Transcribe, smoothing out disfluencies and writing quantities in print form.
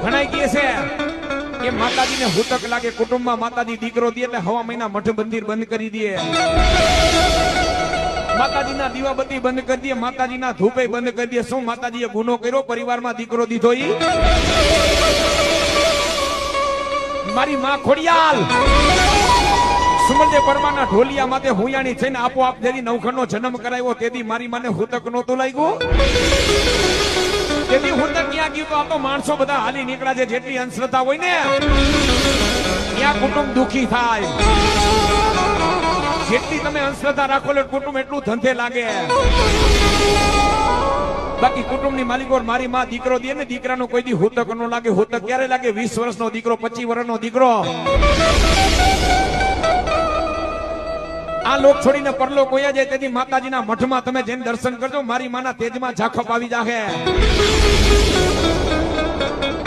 ઘણા કહે છે કે માતાજીને હુતક લાગે કુટુંબમાં માતાજી દીકરો દે એટલે હવા મહિના મઠ મંદિર બંધ કરી દે, માતાજીના દીવાબત્તી બંધ કરી દે, માતાજીના ધૂપે બંધ કરી દે. શું માતાજીએ ગુનો કર્યો? પરિવારમાં દીકરો દીધો? ઈ મારી માં ખોડિયાલ સુમલજે પરમાના ઢોલિયા માથે હુયાણી થઈને આપોઆપ જેથી નવખંડનો જન્મ કરાવ્યો તેથી મારી માને હુતક નહોતું લાગ્યું. તેથી હુતક ક્યાં ગયું? તો આ તો માણસો બધા હાલી નીકળ્યા છે. જેટલી અંધશ્રદ્ધા હોય ને ત્યાં કુટુંબ દુખી થાય. જેટલી તમે અંધશ્રદ્ધા રાખો એટલે કુટુંબ એટલું ધંધે લાગે. બાકી કુટુંબની માલિકો મારી માં દીકરો દે ને દીકરાનો કોઈ દી હુતક નો લાગે. હુતક ક્યારે લાગે? 20 વર્ષનો દીકરો, 25 વર્ષનો દીકરો. આ લોક છોડીને પરલોક હોયા જાય તેથી માતાજીના મઠમાં તમે જઈને દર્શન કરજો. મારી માના તેજમાં ઝાખપ આવી જાહે.